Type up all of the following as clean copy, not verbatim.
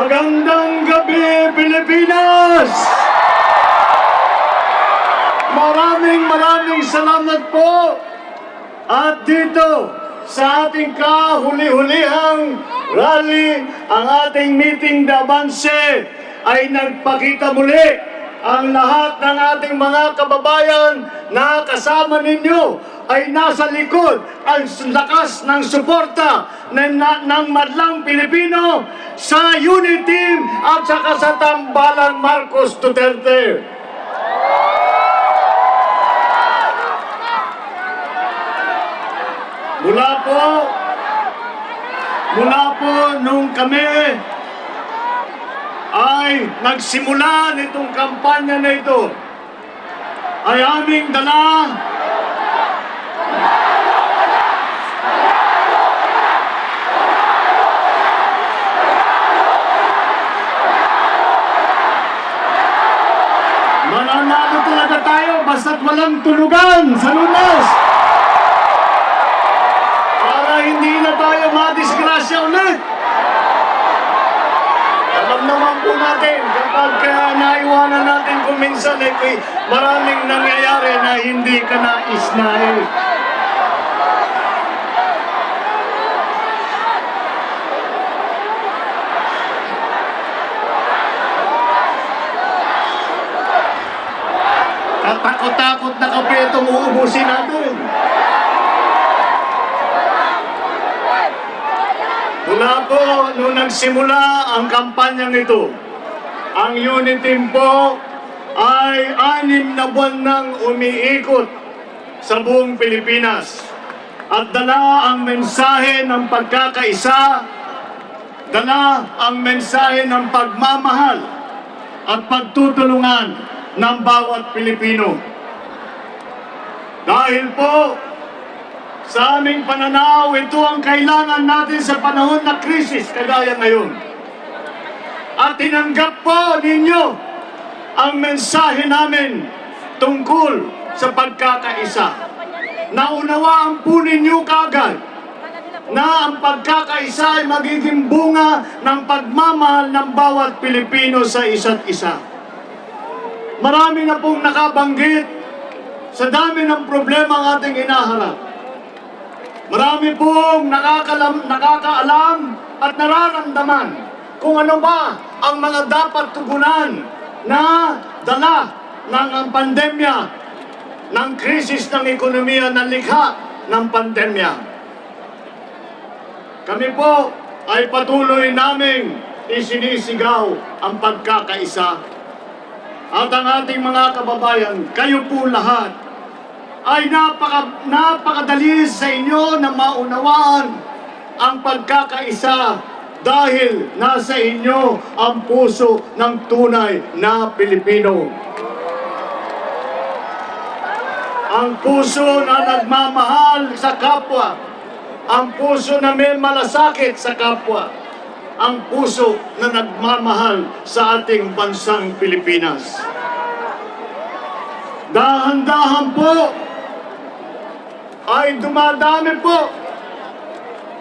Magandang gabi, Pilipinas! Maraming salamat po. At dito, sa ating kahuli-hulihang rally, ang ating meeting de avance ay nagpakita muli ang lahat ng ating mga kababayan na kasama ninyo ay nasa likod ang lakas ng suporta ng madlang Pilipino sa unity team at saka sa tambalang Marcos Duterte. Mula po nung kami ay nagsimula nitong kampanya na ito, ay aming dala mananalo talaga tayo basta't walang tulugan sa Lunes. Hindi na tayo madisgrasya ulit. Alam naman po natin, kapag naiwanan natin kung minsan maraming nangyayari na hindi ka nais-nais. Katakot-takot na kape itong uubusin natin. Mula po, nung nagsimula ang kampanyang ito, ang unity team po ay 6 na buwan nang umiikot sa buong Pilipinas at dala ang mensahe ng pagkakaisa, dala ang mensahe ng pagmamahal at pagtutulungan ng bawat Pilipino. Dahil po, sa aming pananaw, ito ang kailangan natin sa panahon na krisis kagaya ngayon. At tinanggap po ninyo ang mensahe namin tungkol sa pagkakaisa. Naunawaan po ninyo kaagad na ang pagkakaisa ay magiging bunga ng pagmamahal ng bawat Pilipino sa isa't isa. Marami na pong nakabanggit sa dami ng problema ang ating inaharap. Marami pong nakakaalam at nararamdaman kung ano ba ang mga dapat tugunan na dala ng pandemya, ng krisis ng ekonomiya na likha ng pandemya. Kami po ay patuloy naming isinisigaw ang pagkakaisa. At ang ating mga kababayan, kayo po lahat, ay napakadali sa inyo na maunawaan ang pagkakaisa dahil nasa inyo ang puso ng tunay na Pilipino. Ang puso na nagmamahal sa kapwa, ang puso na may malasakit sa kapwa, ang puso na nagmamahal sa ating bansang Pilipinas. Dahan-dahan po ay dumadami po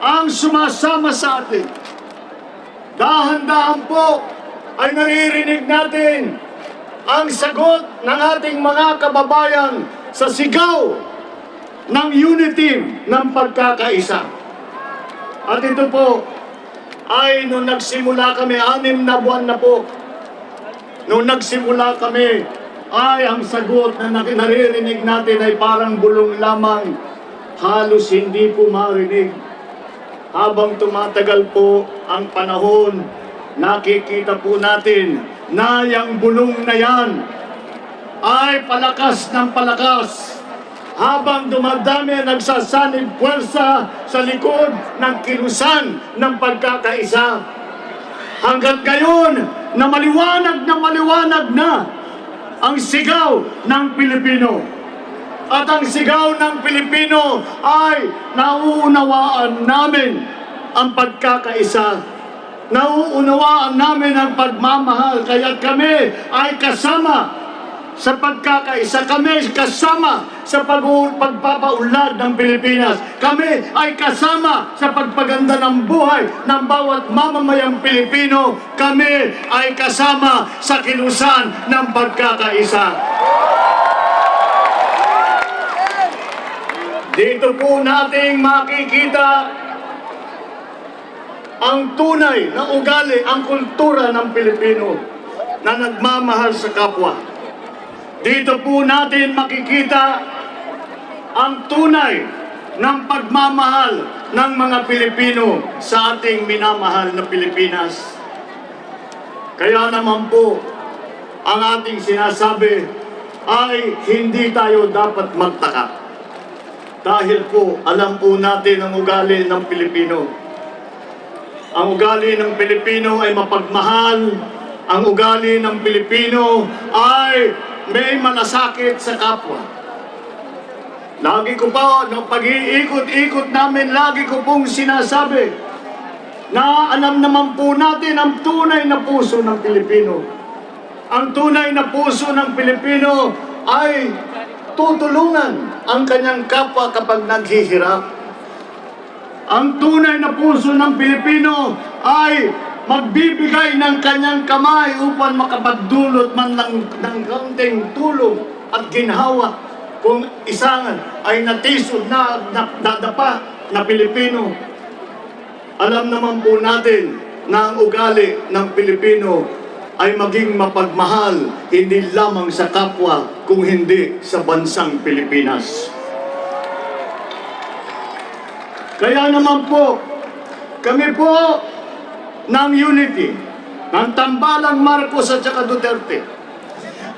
ang sumasama sa atin. Dahan-dahan po ay naririnig natin ang sagot ng ating mga kababayan sa sigaw ng unity ng pagkakaisa. At ito po ay nung nagsimula kami, 6 na buwan na po. Nung nagsimula kami, ay ang sagot na naririnig natin ay parang bulong lamang, halos hindi po marinig. Habang tumatagal po ang panahon, nakikita po natin na yung bulong na yan ay palakas ng palakas. Habang dumadami ang nagsasanib puwersa sa likod ng kilusan ng pagkakaisa. Hanggang ngayon, na maliwanag na ang sigaw ng Pilipino. At ang sigaw ng Pilipino ay nauunawaan namin ang pagkakaisa. Nauunawaan namin ang pagmamahal. Kaya kami ay kasama sa pagkakaisa. Kami kasama sa pagpapaunlad ng Pilipinas. Kami ay kasama sa pagpaganda ng buhay ng bawat mamamayang Pilipino. Kami ay kasama sa kilusan ng pagkakaisa. Dito po nating makikita ang tunay na ugali, ang kultura ng Pilipino na nagmamahal sa kapwa. Dito po natin makikita ang tunay ng pagmamahal ng mga Pilipino sa ating minamahal na Pilipinas. Kaya naman po, ang ating sinasabi ay hindi tayo dapat magtaka. Dahil po, alam po natin ang ugali ng Pilipino. Ang ugali ng Pilipino ay mapagmahal. Ang ugali ng Pilipino ay may malasakit sa kapwa. Lagi ko pa, nung pag-iikot-ikot namin, lagi ko pong sinasabi na alam naman po natin ang tunay na puso ng Pilipino. Ang tunay na puso ng Pilipino ay tutulungan ang kanyang kapwa kapag naghihirap. Ang tunay na puso ng Pilipino ay magbibigay ng kanyang kamay upang makapagdulot man ng kaunting tulong at ginhawa kung isang ay natisod na nadapa na Pilipino. Alam naman po natin na ang ugali ng Pilipino ay maging mapagmahal hindi lamang sa kapwa kung hindi sa bansang Pilipinas. Kaya naman po, kami po ng Unity, ng Tambalang Marcos at saka Duterte,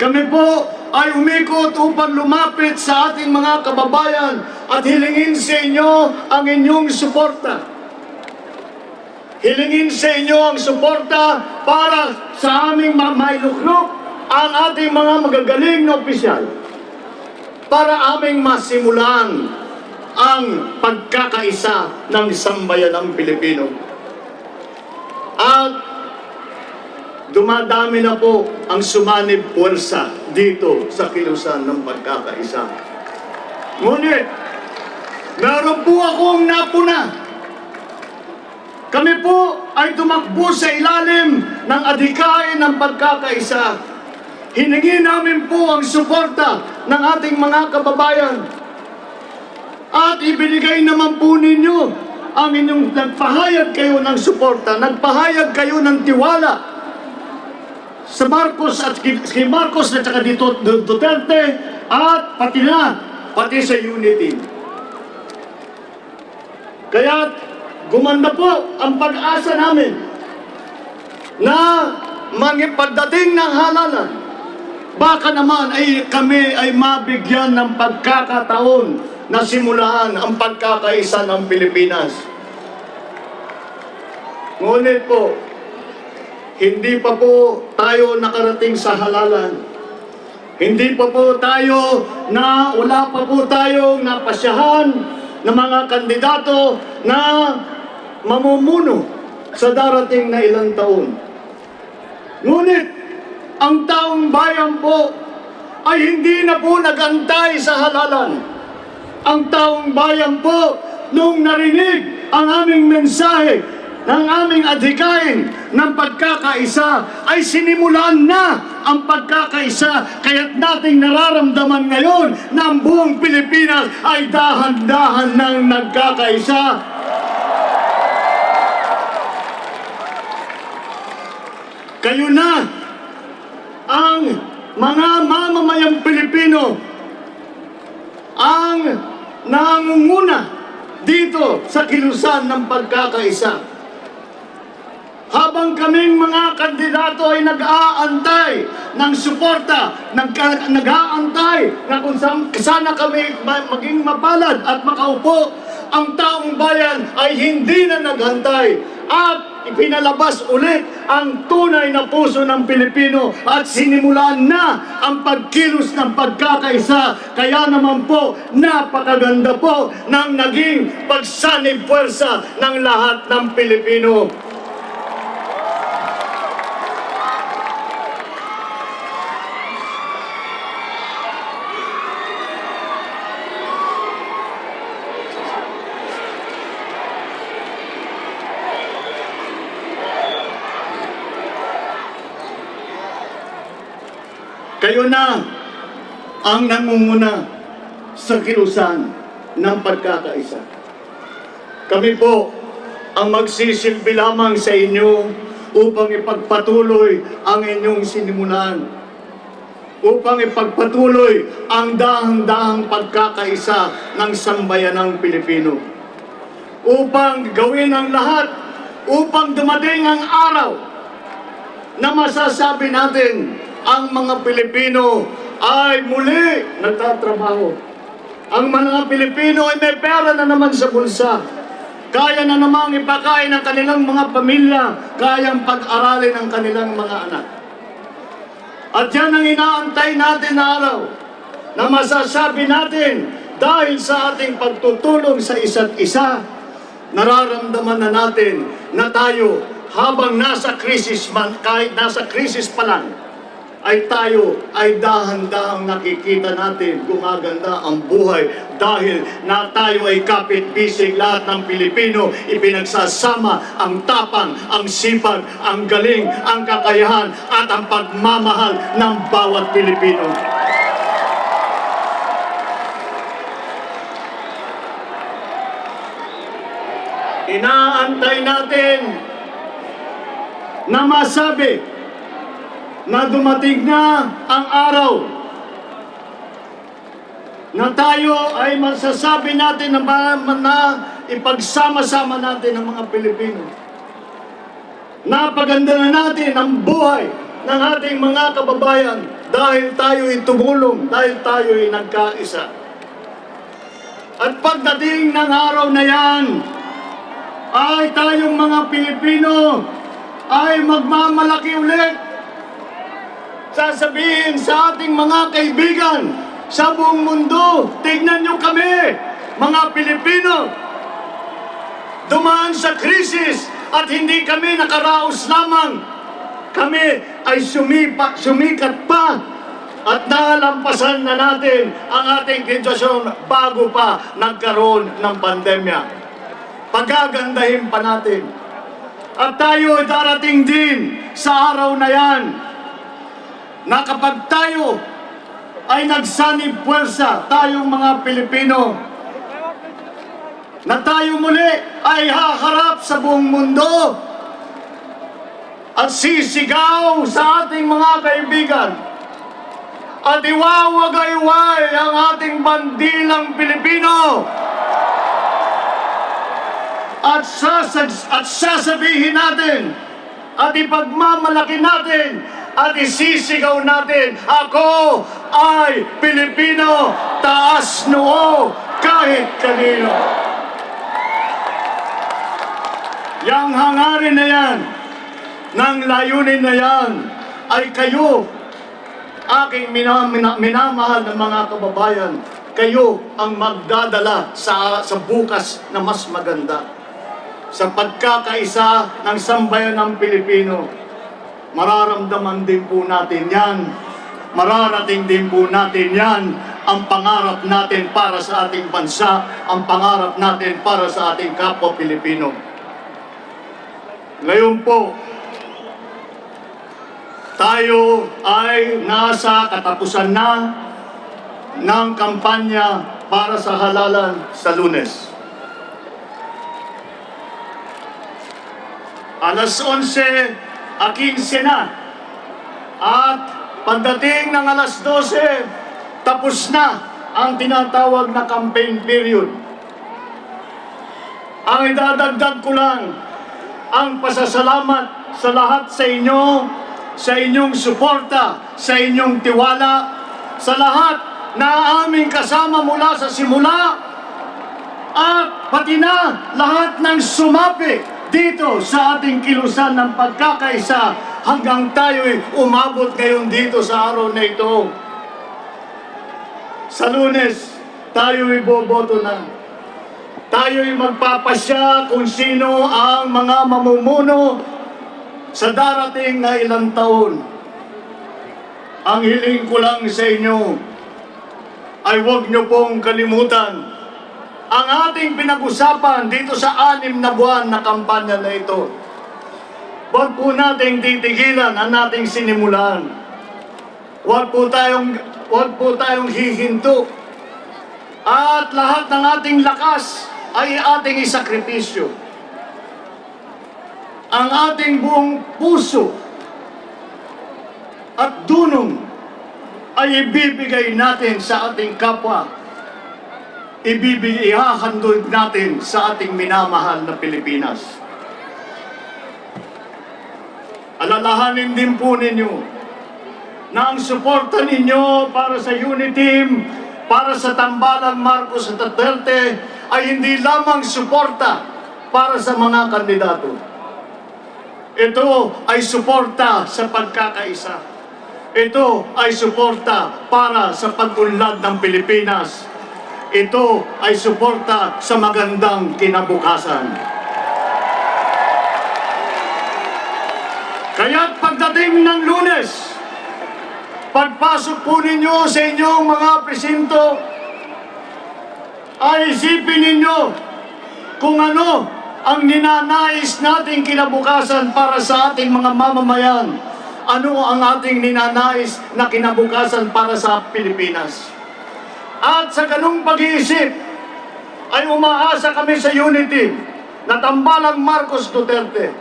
kami po ay umikot upang lumapit sa ating mga kababayan at hilingin sa inyo ang inyong suporta. Hilingin sa inyo ang suporta para sa aming mailuklok ang ating mga magagaling na opisyal para aming masimulan ang pagkakaisa ng sambayanang Pilipino. At dumadami na po ang sumanib puwersa dito sa kilusan ng pagkakaisa. Ngunit, meron po akong napuna. Kami po ay tumakbo sa ilalim ng adhikain ng pagkakaisa. Hiningi namin po ang suporta ng ating mga kababayan. At ibinigay naman po ninyo ang inyong nagpahayag kayo ng suporta, nagpahayag kayo ng tiwala sa Marcos at kay Marcos at saka dito Duterte at pati sa Unity. Kaya gumanda po ang pag-asa namin na pagdating ng halalan, baka naman ay kami ay mabigyan ng pagkakataon na simulaan ang pagkakaisa ng Pilipinas. Ngunit po, hindi pa po tayo nakarating sa halalan. Hindi pa po tayo wala pa po tayong napasyahan ng mga kandidato na mamumuno sa darating na ilang taon. Ngunit, ang taong bayan po ay hindi na po nagantay sa halalan. Ang taong bayan po, nung narinig ang aming mensahe ng aming adhikain ng pagkakaisa, ay sinimulan na ang pagkakaisa. Kaya't nating nararamdaman ngayon na ang buong Pilipinas ay dahan-dahan ng nagkakaisa. Kayo na ang mga mamamayang Pilipino ang nangunguna dito sa kilusan ng pagkakaisa. Habang kaming mga kandidato ay nag-aantay ng suporta, nag-aantay na kung sana kami maging mapalad at makaupo, ang taong bayan ay hindi na naghantay at ipinalabas ulit ang tunay na puso ng Pilipino at sinimulan na ang pagkilos ng pagkakaisa. Kaya naman po, napakaganda po ng naging pagsanib puwersa ng lahat ng Pilipino. Kayo na ang nangunguna sa kilusan ng pagkakaisa. Kami po ang magsisilbi lamang sa inyo upang ipagpatuloy ang inyong sinimulan, upang ipagpatuloy ang dahang-dahang pagkakaisa ng sambayanang Pilipino, upang gawin ang lahat upang dumating ang araw na masasabi natin ang mga Pilipino ay muli nagtatrabaho. Ang mga Pilipino ay may pera na naman sa bulsa. Kaya na namang ipakain ang kanilang mga pamilya, kayang pag-aralin ang kanilang mga anak. At yan ang inaantay natin na araw na masasabi natin dahil sa ating pagtutulong sa isa't isa, nararamdaman na natin na tayo habang nasa krisis man, kahit nasa krisis pa lang, ay tayo ay dahan-dahang nakikita natin gumaganda ang buhay dahil na tayo ay kapit-bisig lahat ng Pilipino, ipinagsasama ang tapang, ang sipag, ang galing, ang kakayahan at ang pagmamahal ng bawat Pilipino. Inaantay natin na masabi na dumating na ang araw na tayo ay masasabi natin na ipagsama-sama natin ang mga Pilipino. Napaganda na natin ang buhay ng ating mga kababayan dahil tayo ay tumulong, dahil tayo ay nagkaisa. At pagdating ng araw na yan, ay tayong mga Pilipino ay magmamalaki ulit. Sasabihin sa ating mga kaibigan sa buong mundo, tignan nyo kami, mga Pilipino, dumaan sa krisis at hindi kami nakaraos lamang. Kami ay sumikat pa at nalampasan na natin ang ating sitwasyon bago pa nagkaroon ng pandemya. Pagagandahin pa natin. At tayo ay darating din sa araw na yan na kapag tayo ay nagsanib puwersa, tayong mga Pilipino, na tayo muli ay haharap sa buong mundo at sisigaw sa ating mga kaibigan at iwawagayway ang ating bandilang Pilipino at sasabihin natin at ipagmamalaki natin at isisigaw natin, ako ay Pilipino, taas noo kahit kanino. Yang hangarin na yan, ng layunin na yan, ay kayo, aking minamahal ng mga kababayan, kayo ang magdadala sa bukas na mas maganda. Sa pagkakaisa ng sambayan ng Pilipino, mararamdaman din po natin yan. Mararating din po natin yan. Ang pangarap natin para sa ating bansa, ang pangarap natin para sa ating kapwa Pilipino. Ngayon po, tayo ay nasa katapusan na ng kampanya para sa halalan sa Lunes. Alas 11:15 na. At pagdating ng alas 12, tapos na ang tinatawag na campaign period. Ang idadagdag ko lang ang pasasalamat sa lahat sa inyo, sa inyong suporta, sa inyong tiwala, sa lahat na aming kasama mula sa simula, at pati na lahat ng sumapi dito sa ating kilusan ng pagkakaisa hanggang tayo'y umabot ngayon dito sa araw na ito. Sa Lunes, tayo'y boboto na. Tayo'y magpapasya kung sino ang mga mamumuno sa darating na ilang taon. Ang hiling ko lang sa inyo ay huwag niyo pong kalimutan ang ating pinag-usapan dito sa 6 na buwan na kampanya na ito. Huwag po nating titigilan ang ating sinimulan. Huwag po tayong hihinto. At lahat ng ating lakas ay ating isakripisyo. Ang ating buong puso at dunong ay ibibigay natin sa ating kapwa. Ihahandog natin sa ating minamahal na Pilipinas. Alalahanin din po ninyo na ang suporta ninyo para sa Uniteam, para sa Tambalang Marcos at Duterte ay hindi lamang suporta para sa mga kandidato. Ito ay suporta sa pagkakaisa. Ito ay suporta para sa pag-unlad ng Pilipinas. Ito ay suporta sa magandang kinabukasan. Kaya't pagdating ng Lunes, pagpasok po ninyo sa inyong mga presinto, ay isipin ninyo kung ano ang ninanais nating kinabukasan para sa ating mga mamamayan. Ano ang ating ninanais na kinabukasan para sa Pilipinas. At sa ganung pag-iisip, ay umaasa kami sa Unity na Tambalang Marcos Duterte.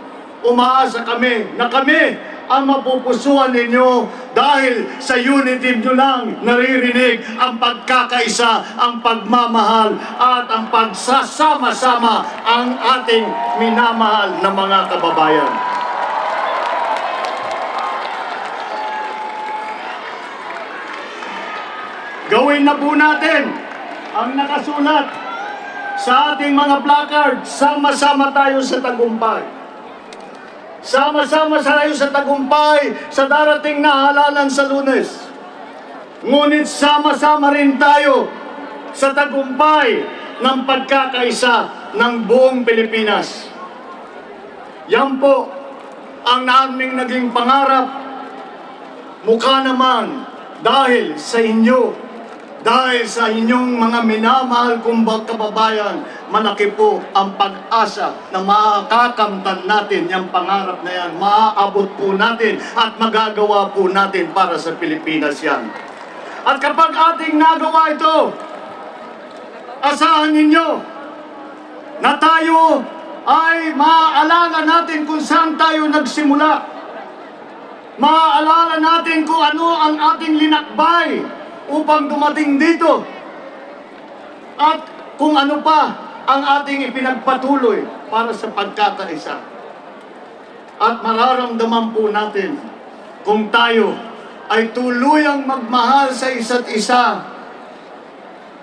Umaasa kami na kami ang mapupusuan ninyo dahil sa Unity nyo lang naririnig ang pagkakaisa, ang pagmamahal at ang pagsasama-sama ang ating minamahal na mga kababayan. Gawin na po natin ang nakasulat sa ating mga placard. Sama-sama tayo sa tagumpay. Sama-sama tayo sa tagumpay sa darating na halalan sa Lunes. Ngunit sama-sama rin tayo sa tagumpay ng pagkakaisa ng buong Pilipinas. Yan po ang naming naging pangarap. Mukha naman dahil sa inyo, dahil sa inyong mga minamahal kong kababayan, malaki po ang pag-asa na makakamtan natin yung pangarap na yan. Maaabot po natin at magagawa po natin para sa Pilipinas yan. At kapag ating nagawa ito, asahan ninyo na tayo ay maaalala natin kung saan tayo nagsimula. Maaalala natin kung ano ang ating linakbay upang dumating dito. At kung ano pa ang ating ipinagpatuloy para sa pagkakaisa. At mararamdaman po natin kung tayo ay tuluyang magmahal sa isa't isa.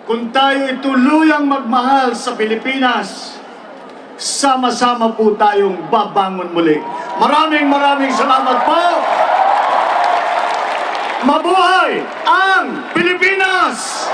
Kung tayo ay tuluyang magmahal sa Pilipinas, sama-sama po tayong babangon muli. Maraming salamat po! Mabuhay ang Pilipinas!